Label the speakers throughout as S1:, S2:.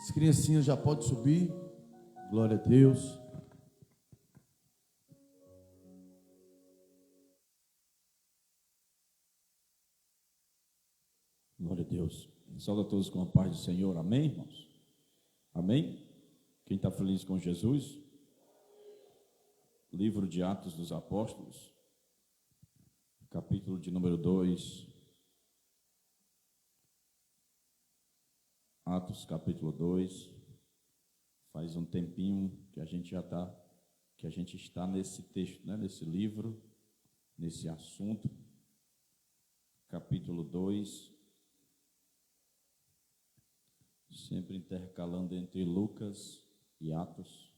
S1: As criancinhas já podem subir. Glória a Deus. Glória a Deus. Saúde a todos com a paz do Senhor. Amém, irmãos? Amém? Quem está feliz com Jesus? Livro de Atos dos Apóstolos, capítulo de número 2. Atos, capítulo 2. Faz um tempinho que a gente está nesse texto, né? Nesse livro, nesse assunto. Capítulo 2. Sempre intercalando entre Lucas e Atos.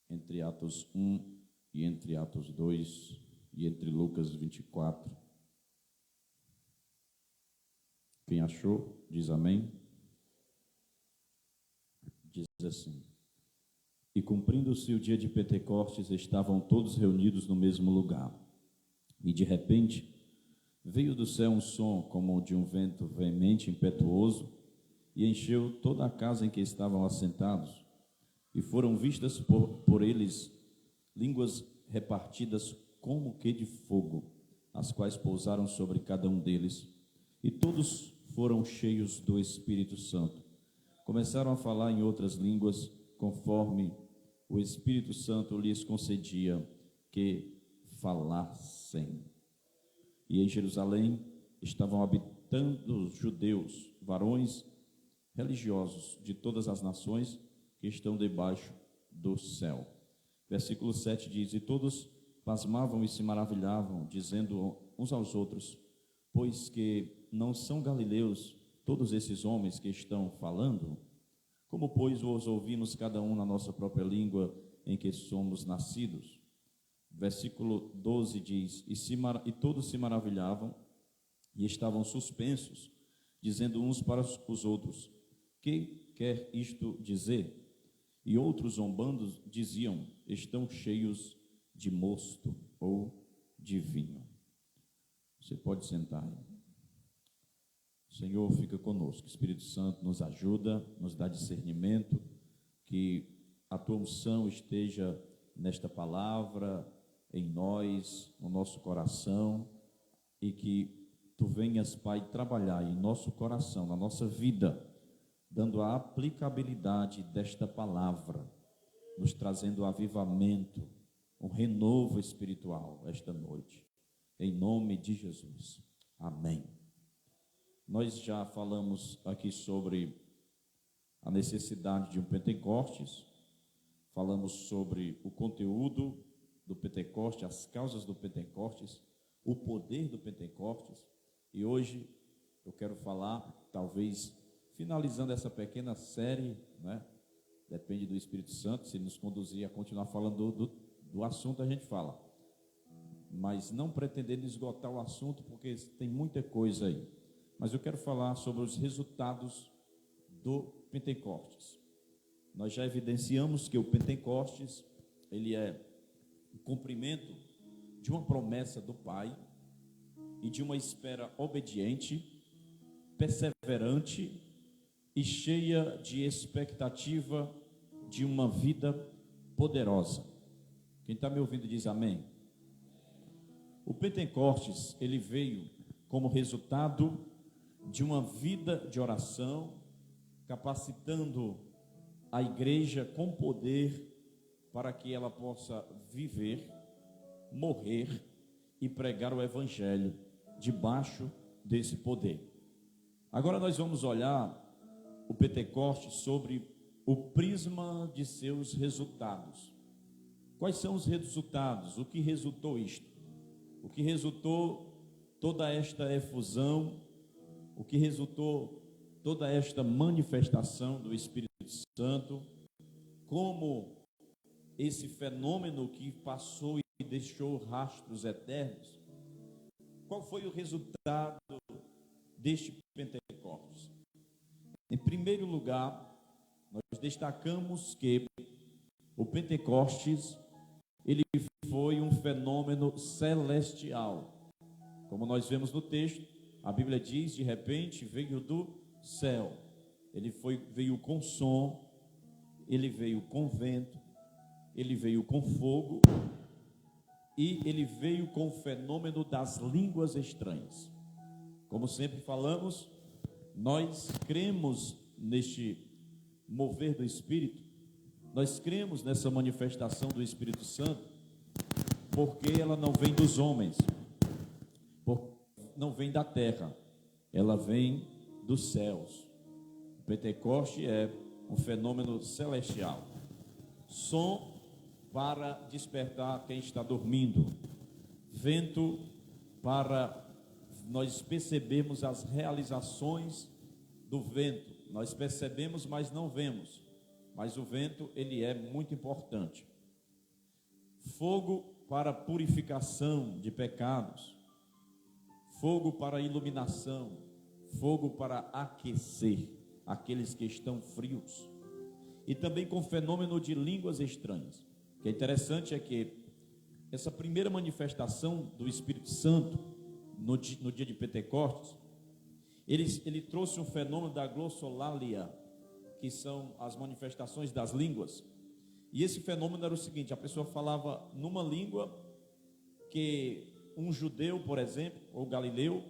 S1: Entre Atos 1 e entre Atos 2 e entre Lucas 24. Quem achou, diz amém. Diz assim: E cumprindo-se o dia de Pentecostes, estavam todos reunidos no mesmo lugar. E de repente, veio do céu um som como de um vento veemente, impetuoso, e encheu toda a casa em que estavam assentados. E foram vistas por eles línguas repartidas como que de fogo, as quais pousaram sobre cada um deles. E todos foram cheios do Espírito Santo. Começaram a falar em outras línguas, conforme o Espírito Santo lhes concedia que falassem. E em Jerusalém estavam habitando os judeus, varões religiosos de todas as nações que estão debaixo do céu. Versículo 7 diz: E todos pasmavam e se maravilhavam, dizendo uns aos outros: Pois que não são galileus todos esses homens que estão falando? Como, pois, os ouvimos cada um na nossa própria língua em que somos nascidos? Versículo 12 diz: E todos se maravilhavam e estavam suspensos, dizendo uns para os outros: Que quer isto dizer? E outros, zombando, diziam: Estão cheios de mosto ou de vinho. Você pode sentar aí. Senhor, fica conosco. Espírito Santo nos ajuda, nos dá discernimento, que a tua unção esteja nesta palavra, em nós, no nosso coração, e que tu venhas, Pai, trabalhar em nosso coração, na nossa vida, dando a aplicabilidade desta palavra, nos trazendo avivamento, um renovo espiritual esta noite, em nome de Jesus. Amém. Nós já falamos aqui sobre a necessidade de um Pentecostes, falamos sobre o conteúdo do Pentecostes, as causas do Pentecostes, o poder do Pentecostes, e hoje eu quero falar, talvez finalizando essa pequena série, né? Depende do Espírito Santo, se nos conduzir a continuar falando do assunto, a gente fala, mas não pretendendo esgotar o assunto, porque tem muita coisa aí. Mas eu quero falar sobre os resultados do Pentecostes. Nós já evidenciamos que o Pentecostes, ele é o cumprimento de uma promessa do Pai e de uma espera obediente, perseverante e cheia de expectativa de uma vida poderosa. Quem está me ouvindo diz amém. O Pentecostes, ele veio como resultado de uma vida de oração, capacitando a igreja com poder para que ela possa viver, morrer e pregar o evangelho debaixo desse poder. Agora nós vamos olhar o Pentecostes sobre o prisma de seus resultados. Quais são os resultados? O que resultou isto? O que resultou toda esta efusão? O que resultou toda esta manifestação do Espírito Santo? Como esse fenômeno que passou e deixou rastros eternos? Qual foi o resultado deste Pentecostes? Em primeiro lugar, nós destacamos que o Pentecostes, ele foi um fenômeno celestial. Como nós vemos no texto, a Bíblia diz: de repente veio do céu. veio com som, ele veio com vento, ele veio com fogo e ele veio com o fenômeno das línguas estranhas. Como sempre falamos, nós cremos neste mover do Espírito, nós cremos nessa manifestação do Espírito Santo, porque ela não vem dos homens, não vem da terra, ela vem dos céus. O Pentecoste é um fenômeno celestial, som para despertar quem está dormindo, vento para nós percebermos as realizações do vento. Nós percebemos, mas não vemos, mas o vento, ele é muito importante. Fogo para purificação de pecados, fogo para iluminação, fogo para aquecer aqueles que estão frios, e também com o fenômeno de línguas estranhas. O que é interessante é que essa primeira manifestação do Espírito Santo no dia de Pentecostes, ele trouxe um fenômeno da glossolalia, que são as manifestações das línguas. E esse fenômeno era o seguinte: a pessoa falava numa língua que um judeu, por exemplo, ou galileu,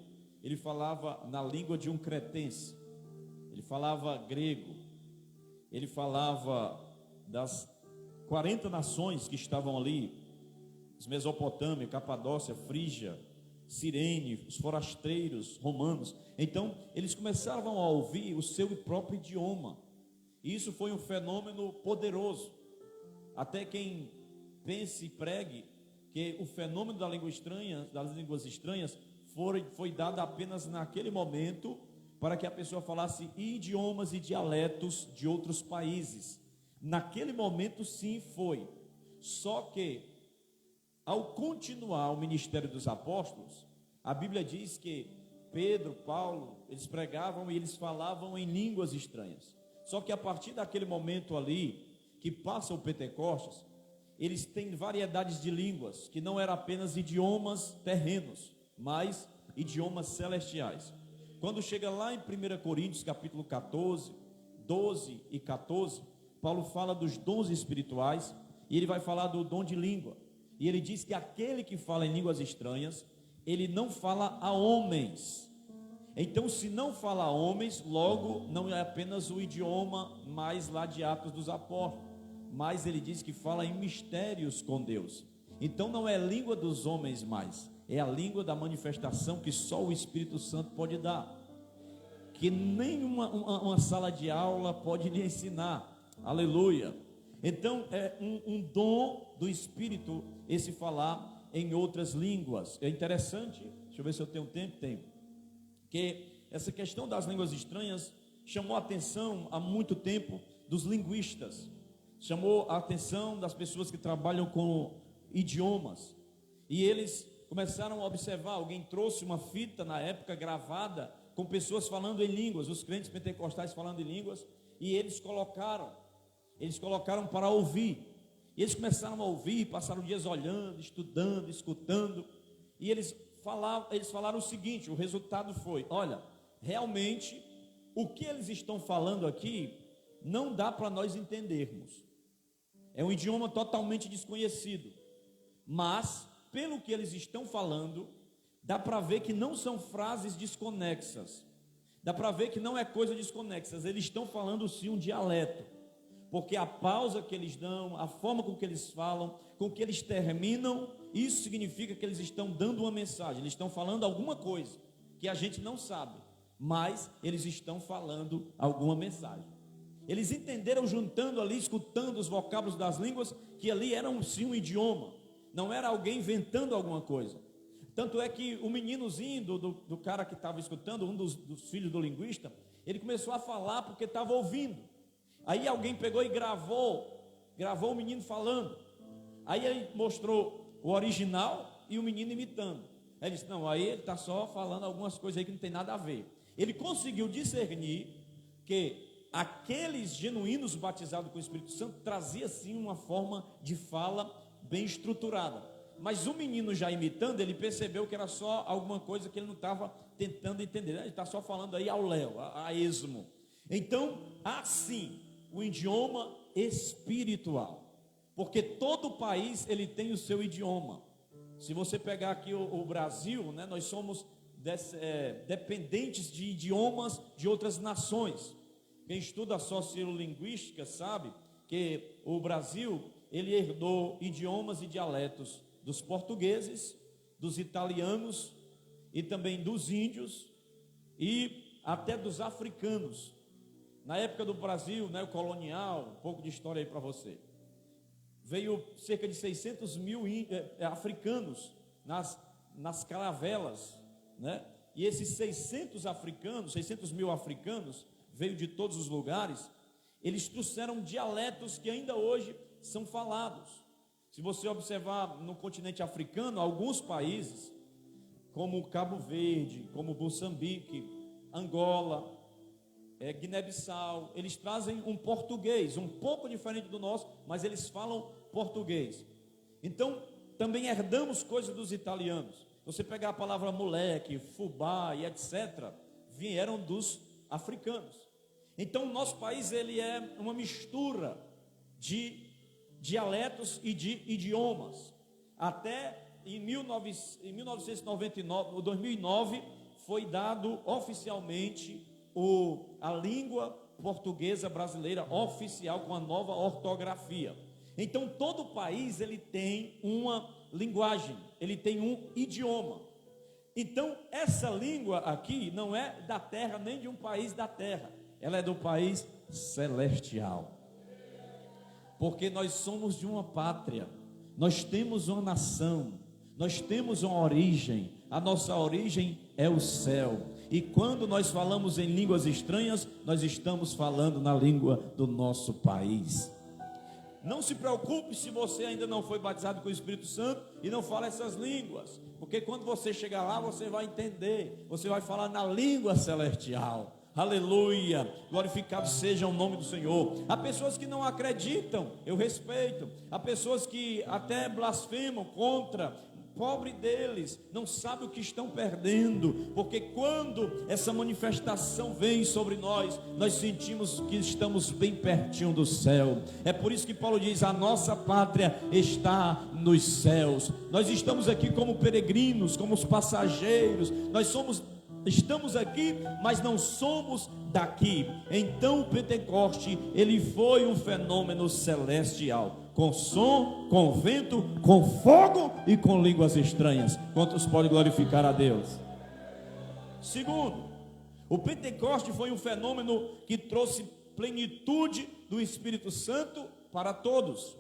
S1: ele falava na língua de um cretense, ele falava grego, ele falava das 40 nações que estavam ali, os Mesopotâmia, Capadócia, Frígia, Cirene, os forasteiros romanos. Então eles começaram a ouvir o seu próprio idioma, e isso foi um fenômeno poderoso. Até quem pense e pregue que o fenômeno das línguas estranhas foi dado apenas naquele momento, para que a pessoa falasse idiomas e dialetos de outros países. Naquele momento sim foi. Só que ao continuar o ministério dos apóstolos, a Bíblia diz que Pedro, Paulo, eles pregavam e eles falavam em línguas estranhas. Só que a partir daquele momento ali, que passa o Pentecostes, eles têm variedades de línguas, que não eram apenas idiomas terrenos, mas idiomas celestiais. Quando chega lá em 1 Coríntios capítulo 14, 12 e 14, Paulo fala dos dons espirituais, e ele vai falar do dom de língua, e ele diz que aquele que fala em línguas estranhas, ele não fala a homens. Então, se não fala a homens, logo não é apenas o idioma mais lá de Atos dos Apóstolos, mas ele diz que fala em mistérios com Deus. Então não é língua dos homens mais, é a língua da manifestação que só o Espírito Santo pode dar, que nem uma sala de aula pode lhe ensinar. Aleluia. Então é um dom do Espírito esse falar em outras línguas. É interessante, deixa eu ver se eu tenho tempo. Tenho. Que essa questão das línguas estranhas chamou a atenção há muito tempo dos linguistas, chamou a atenção das pessoas que trabalham com idiomas, e eles começaram a observar. Alguém trouxe uma fita na época gravada com pessoas falando em línguas, os crentes pentecostais falando em línguas, e eles colocaram para ouvir, e eles começaram a ouvir, passaram dias olhando, estudando, escutando, e eles falaram o seguinte: o resultado foi: olha, realmente o que eles estão falando aqui não dá para nós entendermos, é um idioma totalmente desconhecido, mas pelo que eles estão falando, dá para ver que não são frases desconexas, dá para ver que não é coisa desconexa, eles estão falando sim um dialeto, porque a pausa que eles dão, a forma com que eles falam, com que eles terminam, isso significa que eles estão dando uma mensagem, eles estão falando alguma coisa que a gente não sabe, mas eles estão falando alguma mensagem. Eles entenderam, juntando ali, escutando os vocábulos das línguas, que ali era sim um idioma, não era alguém inventando alguma coisa. Tanto é que o meninozinho do cara que estava escutando, um dos filhos do linguista, ele começou a falar porque estava ouvindo. Aí alguém pegou e gravou o menino falando. Aí ele mostrou o original e o menino imitando. Aí ele disse: não, aí ele está só falando algumas coisas aí que não tem nada a ver. Ele conseguiu discernir que aqueles genuínos batizados com o Espírito Santo trazia sim uma forma de fala bem estruturada, mas o menino já imitando, ele percebeu que era só alguma coisa que ele não estava tentando entender, ele está só falando aí ao léu, a esmo. Então, há sim o idioma espiritual, porque todo país ele tem o seu idioma. Se você pegar aqui o Brasil, né, nós somos dependentes de idiomas de outras nações. Quem estuda sociolinguística sabe que o Brasil ele herdou idiomas e dialetos dos portugueses, dos italianos e também dos índios e até dos africanos. Na época do Brasil, né, o colonial, um pouco de história aí para você. Veio cerca de 600 mil africanos nas caravelas, né? E esses 600 mil africanos, veio de todos os lugares. Eles trouxeram dialetos que ainda hoje são falados. Se você observar no continente africano, alguns países, como Cabo Verde, como Moçambique, Angola, Guiné-Bissau, eles trazem um português, um pouco diferente do nosso, mas eles falam português. Então, também herdamos coisas dos italianos. Você pegar a palavra moleque, fubá e etc., vieram dos africanos. Então, o nosso país ele é uma mistura de dialetos e de idiomas. Até em 1999, 2009, foi dado oficialmente a língua portuguesa brasileira oficial com a nova ortografia. Então todo país ele tem uma linguagem, ele tem um idioma. Então essa língua aqui não é da terra nem de um país da terra, ela é do país celestial. Porque nós somos de uma pátria, nós temos uma nação, nós temos uma origem, a nossa origem é o céu. E quando nós falamos em línguas estranhas, nós estamos falando na língua do nosso país. Não se preocupe se você ainda não foi batizado com o Espírito Santo e não fala essas línguas, porque quando você chegar lá, você vai entender, você vai falar na língua celestial. Aleluia, glorificado seja o nome do Senhor. Há pessoas que não acreditam, eu respeito. Há pessoas que até blasfemam contra. Pobre deles, não sabe o que estão perdendo, porque quando essa manifestação vem sobre nós, nós sentimos que estamos bem pertinho do céu. É por isso que Paulo diz: a nossa pátria está nos céus. Nós estamos aqui como peregrinos, como os passageiros, estamos aqui, mas não somos daqui. Então o Pentecoste, ele foi um fenômeno celestial, com som, com vento, com fogo e com línguas estranhas. Quantos podem glorificar a Deus? Segundo, o Pentecoste foi um fenômeno que trouxe plenitude do Espírito Santo para todos.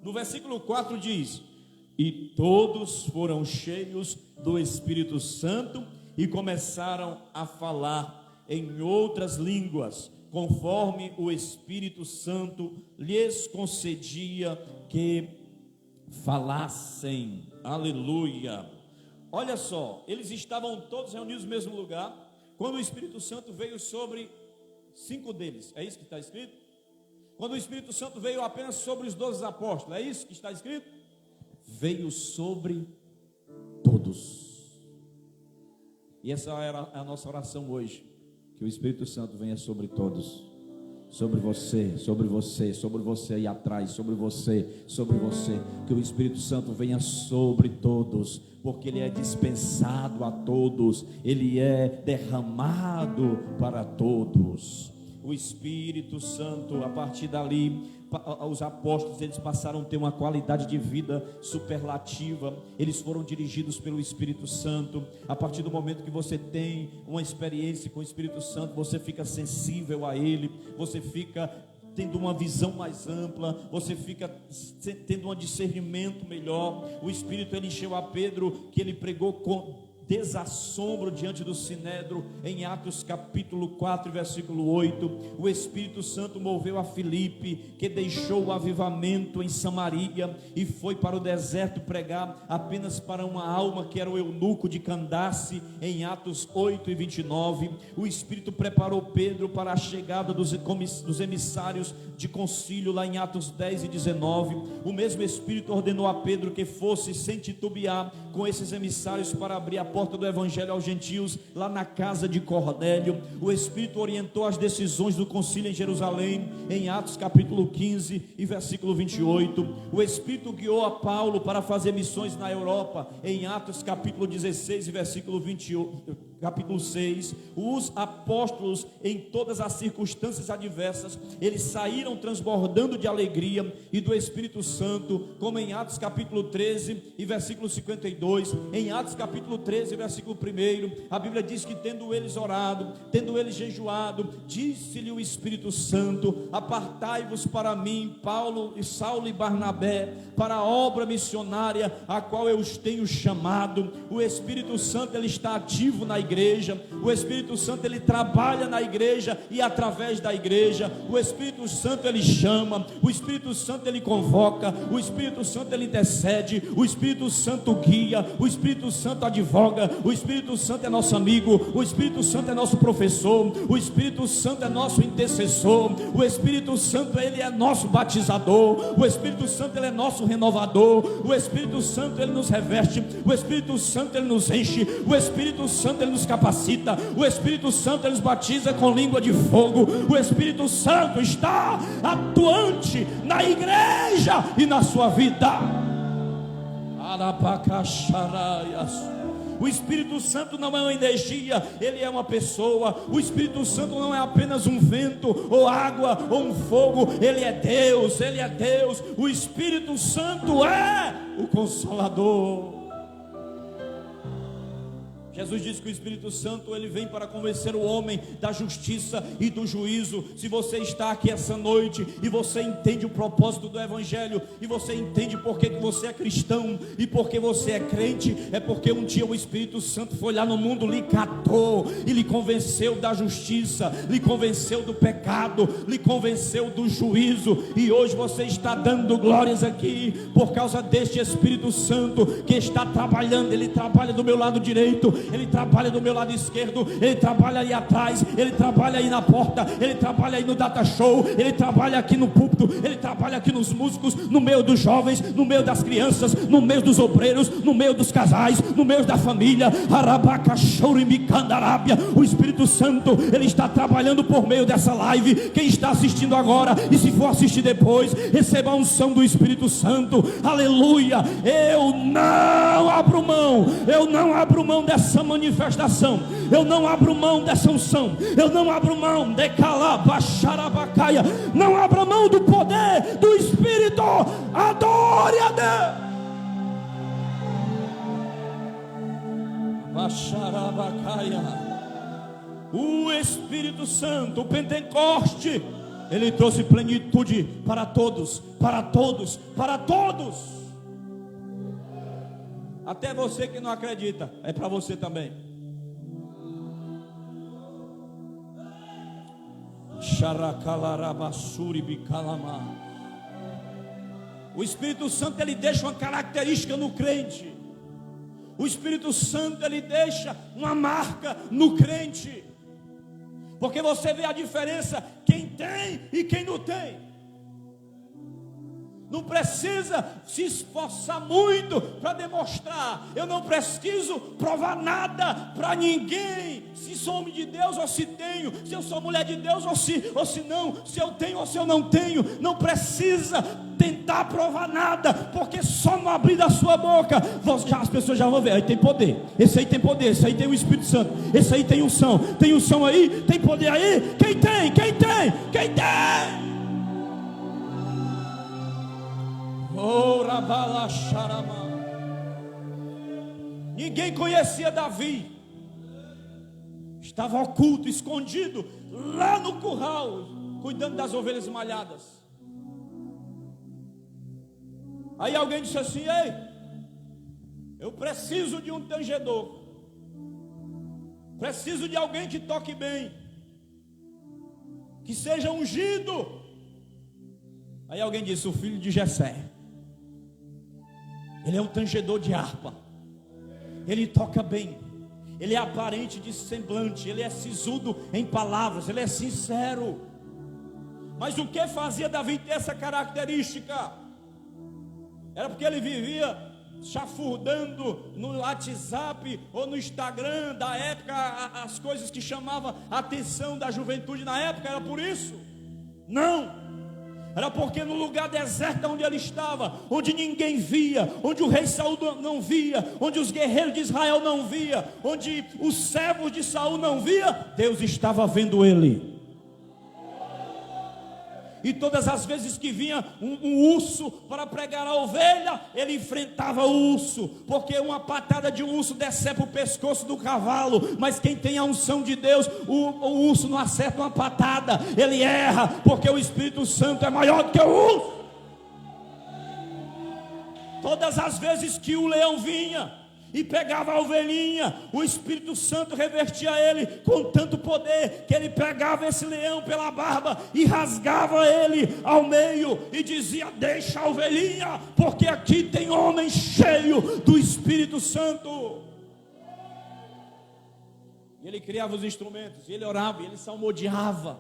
S1: No versículo 4 diz: e todos foram cheios do Espírito Santo e começaram a falar em outras línguas, conforme o Espírito Santo lhes concedia que falassem. Aleluia. Olha só, eles estavam todos reunidos no mesmo lugar, quando o Espírito Santo veio sobre 5 deles, é isso que está escrito? Quando o Espírito Santo veio apenas sobre os 12 apóstolos, é isso que está escrito? Veio sobre todos. E essa era a nossa oração hoje, que o Espírito Santo venha sobre todos, sobre você, sobre você, sobre você aí atrás, sobre você, que o Espírito Santo venha sobre todos, porque ele é dispensado a todos, ele é derramado para todos. O Espírito Santo, a partir dali, os apóstolos, eles passaram a ter uma qualidade de vida superlativa. Eles foram dirigidos pelo Espírito Santo. A partir do momento que você tem uma experiência com o Espírito Santo, você fica sensível a ele, você fica tendo uma visão mais ampla, você fica tendo um discernimento melhor. O Espírito, ele encheu a Pedro, que ele pregou com desassombro diante do Sinédrio, em Atos capítulo 4, versículo 8. O Espírito Santo moveu a Filipe, que deixou o avivamento em Samaria e foi para o deserto pregar apenas para uma alma, que era o eunuco de Candace, em Atos 8 e 29. O Espírito preparou Pedro para a chegada dos emissários de concílio, lá em Atos 10 e 19. O mesmo Espírito ordenou a Pedro que fosse sem titubear com esses emissários para abrir a porta do evangelho aos gentios, lá na casa de Cornélio. O Espírito orientou as decisões do concílio em Jerusalém, em Atos capítulo 15 e versículo 28. O Espírito guiou a Paulo para fazer missões na Europa, em Atos capítulo 16 e versículo 28, capítulo 6. Os apóstolos, em todas as circunstâncias adversas, eles saíram transbordando de alegria e do Espírito Santo, como em Atos capítulo 13 e versículo 52. Em Atos capítulo 13 versículo 1, a Bíblia diz que tendo eles orado, tendo eles jejuado, disse-lhe o Espírito Santo: apartai-vos para mim, Paulo e Saulo e Barnabé, para a obra missionária a qual eu os tenho chamado. O Espírito Santo, ele está ativo na igreja. O Espírito Santo, ele trabalha na igreja e através da igreja. O Espírito Santo, ele chama. O Espírito Santo, ele convoca. O Espírito Santo, ele intercede. O Espírito Santo guia. O Espírito Santo advoga. O Espírito Santo é nosso amigo. O Espírito Santo é nosso professor. O Espírito Santo é nosso intercessor. O Espírito Santo, ele é nosso batizador. O Espírito Santo, ele é nosso renovador. O Espírito Santo, ele nos reveste. O Espírito Santo, ele nos enche. O Espírito Santo, ele nos capacita. O Espírito Santo, ele nos batiza com língua de fogo. O Espírito Santo está atuante na igreja e na sua vida. O Espírito Santo não é uma energia, ele é uma pessoa. O Espírito Santo não é apenas um vento, ou água, ou um fogo. Ele é Deus, ele é Deus. O Espírito Santo é o Consolador. Jesus disse que o Espírito Santo, ele vem para convencer o homem da justiça e do juízo. Se você está aqui essa noite e você entende o propósito do evangelho, e você entende por que você é cristão e por que você é crente, é porque um dia o Espírito Santo foi lá no mundo, lhe catou e lhe convenceu da justiça, lhe convenceu do pecado, lhe convenceu do juízo, e hoje você está dando glórias aqui por causa deste Espírito Santo que está trabalhando. Ele trabalha do meu lado direito, ele trabalha do meu lado esquerdo, ele trabalha aí atrás, ele trabalha aí na porta, ele trabalha aí no data show, ele trabalha aqui no púlpito, ele trabalha aqui nos músicos, no meio dos jovens, no meio das crianças, no meio dos obreiros, no meio dos casais, no meio da família. O Espírito Santo, ele está trabalhando por meio dessa live. Quem está assistindo agora e se for assistir depois, receba a unção do Espírito Santo. Aleluia. Eu não abro mão dessa manifestação, eu não abro mão dessa unção, eu não abro mão de calabacharabacaia, não abro mão do poder do Espírito. Adore a Deus. Bacharabacaia. O Espírito Santo, o Pentecoste, ele trouxe plenitude para todos, para todos, para todos. Até você que não acredita, é para você também. O Espírito Santo, ele deixa uma característica no crente. O Espírito Santo, ele deixa uma marca no crente. Porque você vê a diferença, quem tem e quem não tem. Não precisa se esforçar muito para demonstrar. Eu não preciso provar nada para ninguém. Se sou homem de Deus ou se tenho, se eu sou mulher de Deus ou se não, se eu tenho ou se eu não tenho. Não precisa tentar provar nada, porque só no abrir da sua boca as pessoas já vão ver. Aí tem poder, esse aí tem poder, esse aí tem o Espírito Santo, esse aí tem unção aí, tem poder aí. Quem tem? Ninguém conhecia Davi, estava oculto, escondido lá no curral, cuidando das ovelhas malhadas. Aí alguém disse assim: ei, eu preciso de um tangedor, preciso de alguém que toque bem, que seja ungido. Aí alguém disse: o filho de Jessé, ele é um tangedor de harpa, ele toca bem, ele é aparente de semblante, ele é sisudo em palavras, ele é sincero. Mas o que fazia Davi ter essa característica? Era porque ele vivia chafurdando no WhatsApp ou no Instagram da época, as coisas que chamavam a atenção da juventude na época, era por isso? Não, era porque no lugar deserto onde ele estava, onde ninguém via, onde o rei Saul não via, onde os guerreiros de Israel não via, onde os servos de Saul não via, Deus estava vendo ele. E todas as vezes que vinha um urso para pregar a ovelha, ele enfrentava o urso, porque uma patada de um urso decepa o pescoço do cavalo, mas quem tem a unção de Deus, o urso não acerta uma patada, ele erra, porque o Espírito Santo é maior do que o urso. Todas as vezes que o leão vinha e pegava a ovelhinha, o Espírito Santo revertia ele com tanto poder, que ele pegava esse leão pela barba e rasgava ele ao meio, e dizia: deixa a ovelhinha, porque aqui tem homem cheio do Espírito Santo. E ele criava os instrumentos, e ele orava, e ele salmodiava.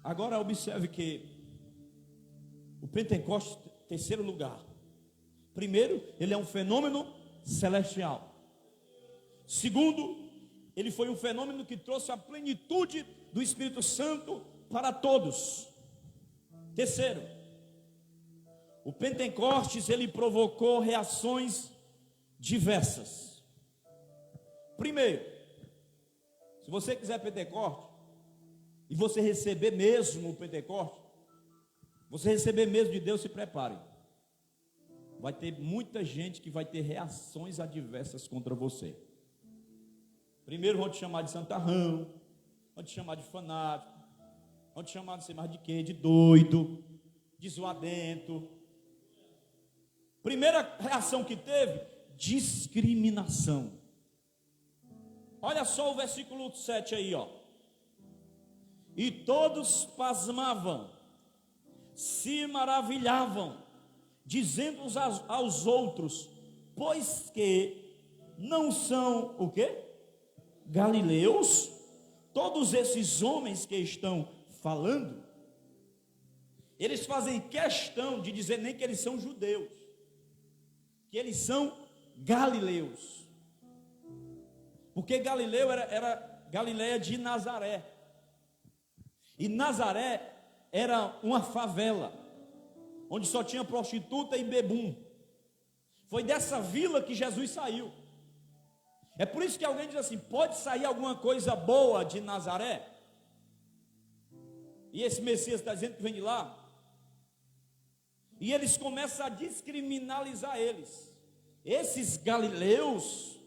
S1: Agora observe que o Pentecostes, terceiro lugar. Primeiro, ele é um fenômeno celestial. Segundo, ele foi um fenômeno que trouxe a plenitude do Espírito Santo para todos. Terceiro, o Pentecostes, ele provocou reações diversas. Primeiro, se você quiser Pentecostes, e você receber mesmo o Pentecostes, você receber mesmo de Deus, se prepare. Vai ter muita gente que vai ter reações adversas contra você. Primeiro vão te chamar de santarrão, vão te chamar de fanático, vão te chamar de sei mais de quê, de doido, de zoadento. Primeira reação que teve, discriminação. Olha só o versículo 7 aí, ó. E todos pasmavam, se maravilhavam, dizendo uns aos outros: pois que não são o quê? Galileus? Todos esses homens que estão falando, eles fazem questão de dizer nem que eles são judeus, que eles são galileus, porque Galileu era Galileia de Nazaré, e Nazaré era uma favela, onde só tinha prostituta e bebum. Foi dessa vila que Jesus saiu. É por isso que alguém diz assim: pode sair alguma coisa boa de Nazaré? E esse Messias está dizendo que vem de lá. E eles começam a descriminalizar eles. Esses galileus,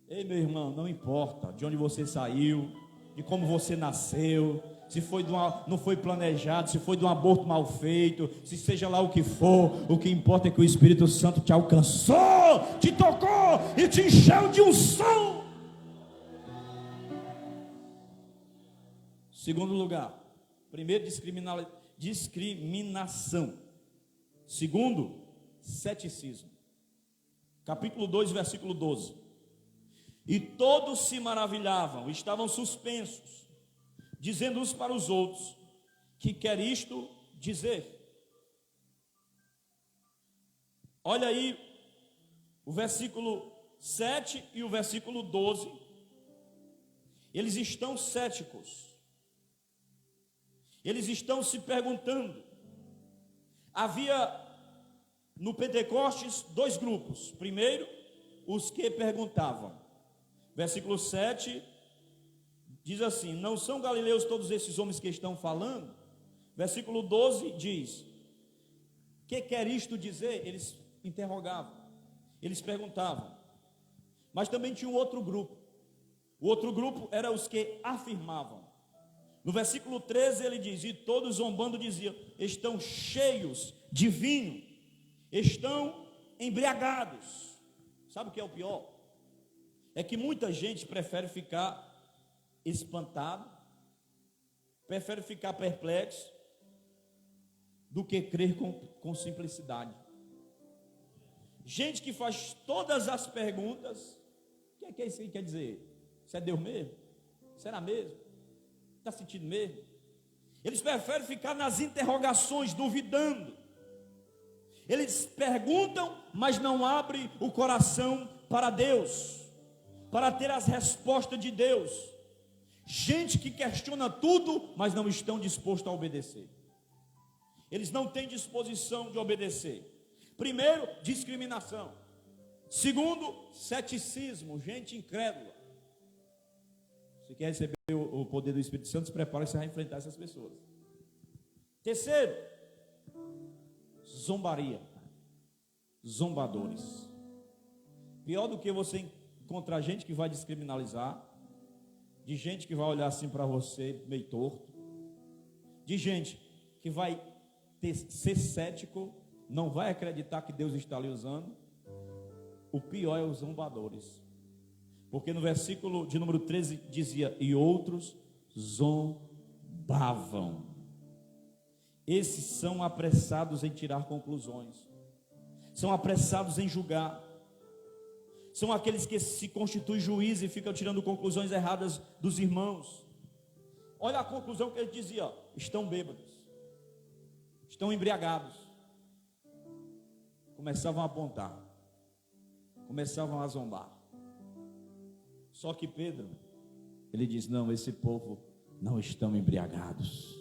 S1: ei meu irmão, não importa de onde você saiu, de como você nasceu, se foi não foi planejado, se foi de um aborto mal feito, se seja lá o que for, o que importa é que o Espírito Santo te alcançou, te tocou e te encheu de unção. Segundo lugar, primeiro, discriminação. Segundo, ceticismo. Capítulo 2, versículo 12. E todos se maravilhavam, estavam suspensos, dizendo uns para os outros: que quer isto dizer? Olha aí o versículo 7 e o versículo 12. Eles estão céticos, eles estão se perguntando. Havia no Pentecostes dois grupos. Primeiro, os que perguntavam. Versículo 7 diz assim: não são galileus todos esses homens que estão falando? Versículo 12 diz: que quer isto dizer? Eles interrogavam, eles perguntavam. Mas também tinha um outro grupo. O outro grupo era os que afirmavam. No versículo 13 ele diz: e todos zombando diziam: estão cheios de vinho, estão embriagados. Sabe o que é o pior? É que muita gente prefere ficar espantado, prefere ficar perplexo, do que crer com simplicidade. Gente que faz todas as perguntas: o que é isso que quer dizer? Isso é Deus mesmo? Será mesmo? Está sentindo mesmo? Eles preferem ficar nas interrogações, duvidando. Eles perguntam, mas não abrem o coração para Deus, para ter as respostas de Deus. Gente que questiona tudo, mas não estão dispostos a obedecer. Eles não têm disposição de obedecer. Primeiro, discriminação. Segundo, ceticismo, gente incrédula. Você quer receber o poder do Espírito Santo, se prepara que você vai enfrentar essas pessoas. Terceiro, zombaria. Zombadores. Pior do que você encontrar gente que vai descriminalizar, de gente que vai olhar assim para você meio torto, de gente que vai ser cético, não vai acreditar que Deus está lhe usando. O pior é os zombadores, porque no versículo de número 13 dizia: e outros zombavam. Esses são apressados em tirar conclusões, são apressados em julgar, são aqueles que se constituem juízes e ficam tirando conclusões erradas dos irmãos. Olha a conclusão que ele dizia: estão bêbados, estão embriagados. Começavam a apontar, começavam a zombar. Só que Pedro, ele diz: não, esse povo não estão embriagados,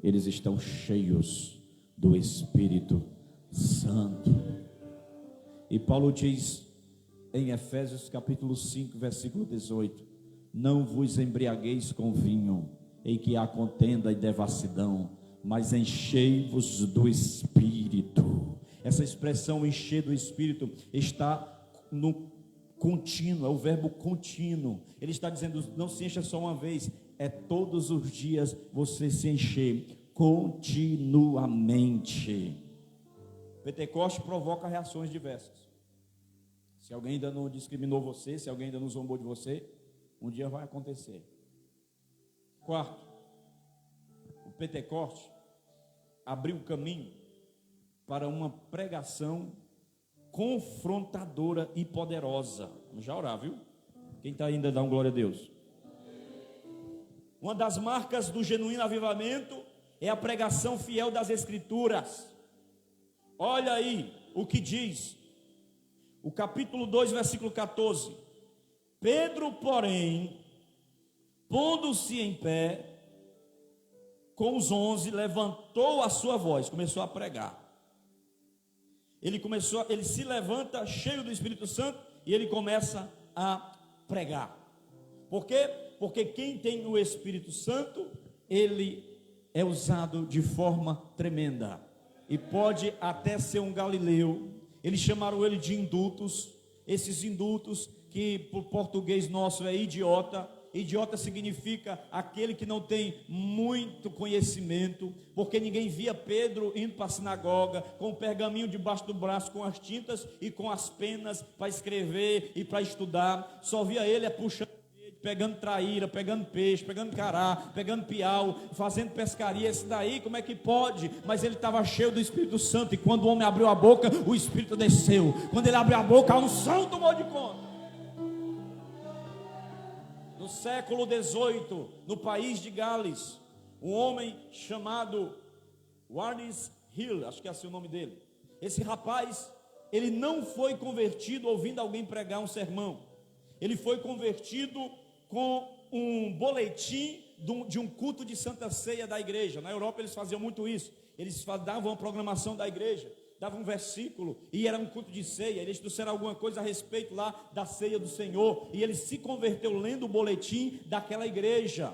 S1: eles estão cheios do Espírito Santo. E Paulo diz em Efésios capítulo 5, versículo 18: não vos embriagueis com vinho, em que há contenda e devassidão, mas enchei-vos do Espírito. Essa expressão encher do Espírito está no contínuo, é o verbo contínuo. Ele está dizendo: não se encha só uma vez, é todos os dias você se encher continuamente. Pentecoste provoca reações diversas. Se alguém ainda não discriminou você, se alguém ainda não zombou de você, um dia vai acontecer. Quarto, o Pentecoste abriu o caminho para uma pregação confrontadora e poderosa. Vamos já orar, viu? Quem está ainda dá um glória a Deus. Uma das marcas do genuíno avivamento é a pregação fiel das Escrituras. Olha aí o que diz o capítulo 2, versículo 14. Pedro, porém, pondo-se em pé com os 11, levantou a sua voz, começou a pregar. Ele se levanta cheio do Espírito Santo e ele começa a pregar. Por quê? Porque quem tem o Espírito Santo, ele é usado de forma tremenda. E pode até ser um galileu. Eles chamaram ele de indultos. Esses indultos, que por português nosso é idiota. Idiota significa aquele que não tem muito conhecimento, porque ninguém via Pedro indo para a sinagoga com o pergaminho debaixo do braço, com as tintas e com as penas para escrever e para estudar. Só via ele puxando, pegando traíra, pegando peixe, pegando cará, pegando piau, fazendo pescaria. Esse daí, como é que pode? Mas ele estava cheio do Espírito Santo, e quando o homem abriu a boca, o Espírito desceu. Quando ele abriu a boca, a unção tomou de conta. No século XVIII, no país de Gales, um homem chamado Warnes Hill, acho que é assim o nome dele. Esse rapaz, ele não foi convertido ouvindo alguém pregar um sermão. Ele foi convertido com um boletim de um culto de Santa Ceia da igreja. Na Europa eles faziam muito isso. Eles davam a programação da igreja, davam um versículo, e era um culto de ceia. Eles trouxeram alguma coisa a respeito lá da ceia do Senhor, e ele se converteu lendo o boletim daquela igreja.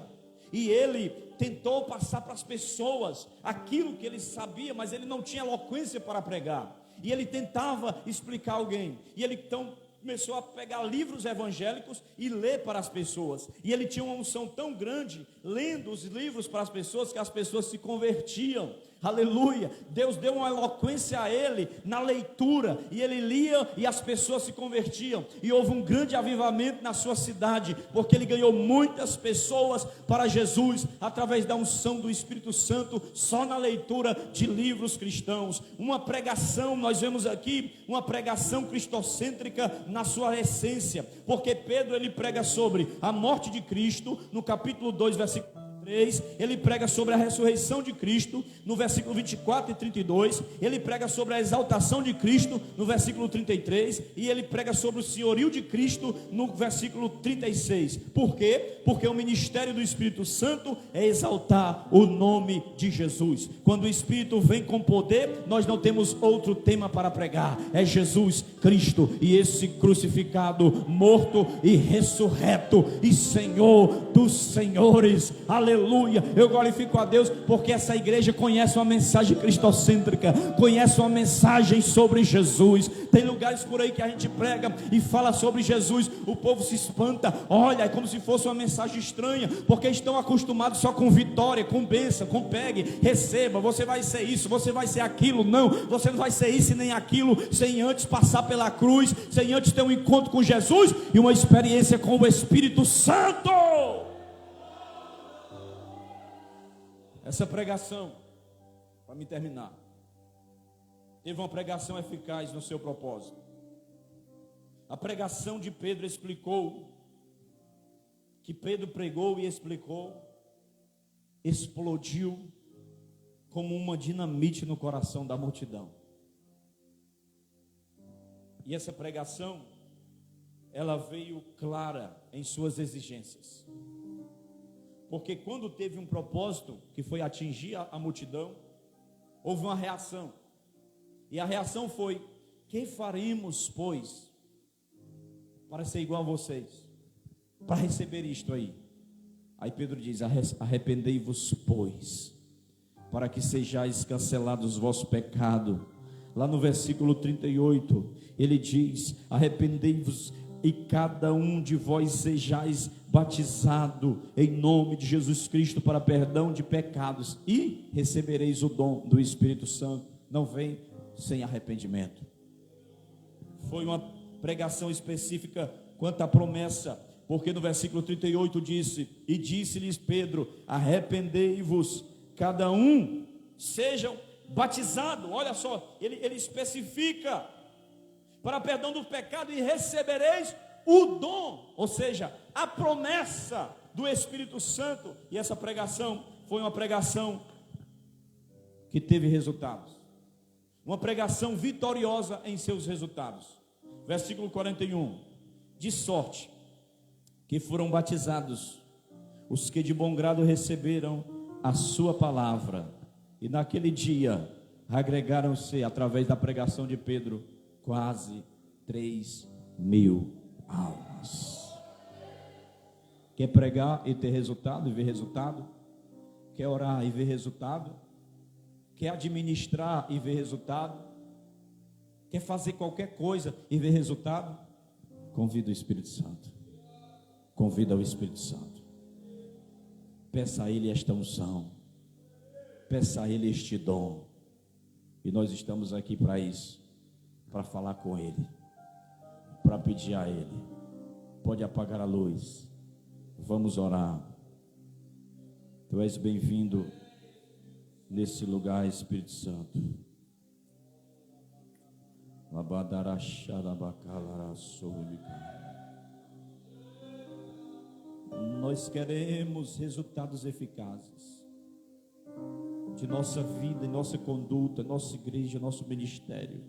S1: E ele tentou passar para as pessoas aquilo que ele sabia, mas ele não tinha eloquência para pregar. E ele tentava explicar a alguém. E ele então começou a pegar livros evangélicos e ler para as pessoas. E ele tinha uma unção tão grande, lendo os livros para as pessoas, que as pessoas se convertiam. Aleluia. Deus deu uma eloquência a ele na leitura, e ele lia e as pessoas se convertiam, e houve um grande avivamento na sua cidade, porque ele ganhou muitas pessoas para Jesus através da unção do Espírito Santo, só na leitura de livros cristãos. Uma pregação, nós vemos aqui uma pregação cristocêntrica na sua essência, porque Pedro ele prega sobre a morte de Cristo no capítulo 2, versículo 3, ele prega sobre a ressurreição de Cristo, no versículo 24 e 32, ele prega sobre a exaltação de Cristo, no versículo 33, e ele prega sobre o senhorio de Cristo, no versículo 36. Por quê? Porque o ministério do Espírito Santo é exaltar o nome de Jesus. Quando o Espírito vem com poder, nós não temos outro tema para pregar, é Jesus Cristo, e esse crucificado, morto e ressurreto, e Senhor dos senhores. Aleluia, eu glorifico a Deus, porque essa igreja conhece uma mensagem cristocêntrica, conhece uma mensagem sobre Jesus. Tem lugares por aí que a gente prega e fala sobre Jesus, o povo se espanta, olha, é como se fosse uma mensagem estranha, porque estão acostumados só com vitória, com bênção, com pegue, receba, você vai ser isso, você vai ser aquilo. Não, você não vai ser isso e nem aquilo, sem antes passar pela cruz, sem antes ter um encontro com Jesus e uma experiência com o Espírito Santo. Essa pregação, para me terminar, teve uma pregação eficaz no seu propósito. A pregação de Pedro explicou, que Pedro pregou e explicou, explodiu como uma dinamite no coração da multidão. E essa pregação, ela veio clara em suas exigências. Porque quando teve um propósito, que foi atingir a multidão, houve uma reação. E a reação foi: que faremos, pois, para ser igual a vocês, para receber isto aí? Aí Pedro diz: arrependei-vos, pois, para que sejais cancelados os vossos pecados. Lá no versículo 38, ele diz: arrependei-vos e cada um de vós sejais batizado em nome de Jesus Cristo para perdão de pecados, e recebereis o dom do Espírito Santo. Não vem sem arrependimento. Foi uma pregação específica quanto à promessa, porque no versículo 38 disse: e disse-lhes Pedro: arrependei-vos, cada um sejam batizados. Olha só, ele especifica: para perdão do pecado, e recebereis o dom, ou seja, a promessa do Espírito Santo. E essa pregação foi uma pregação que teve resultados, uma pregação vitoriosa em seus resultados. Versículo 41: de sorte que foram batizados os que de bom grado receberam a sua palavra, e naquele dia agregaram-se, através da pregação de Pedro, quase 3.000 almas. Quer pregar e ter resultado e ver resultado? Quer orar e ver resultado? Quer administrar e ver resultado? Quer fazer qualquer coisa e ver resultado? Convida o Espírito Santo. Convida o Espírito Santo. Peça a Ele esta unção. Peça a Ele este dom. E nós estamos aqui para isso, para falar com Ele, para pedir a Ele. Pode apagar a luz. Vamos orar. Tu és bem-vindo nesse lugar, Espírito Santo. Nós queremos resultados eficazes de nossa vida, em nossa conduta, nossa igreja, nosso ministério,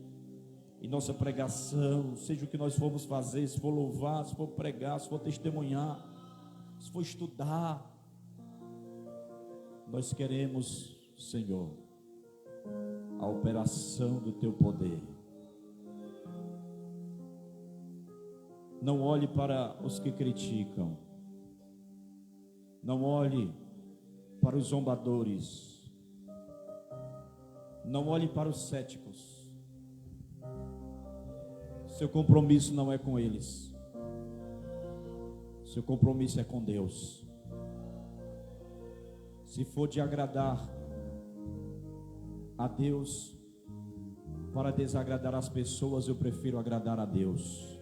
S1: em nossa pregação, seja o que nós formos fazer, se for louvar, se for pregar, se for testemunhar, se for estudar. Nós queremos, Senhor, a operação do Teu poder. Não olhe para os que criticam, não olhe para os zombadores, não olhe para os céticos. Seu compromisso não é com eles, seu compromisso é com Deus. Se for de agradar a Deus para desagradar as pessoas, eu prefiro agradar a Deus.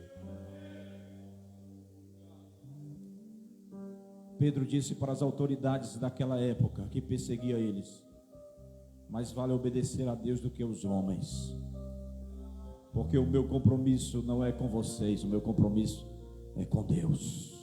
S1: Pedro disse para as autoridades daquela época que perseguia eles: mais vale obedecer a Deus do que os homens, porque o meu compromisso não é com vocês, o meu compromisso é com Deus.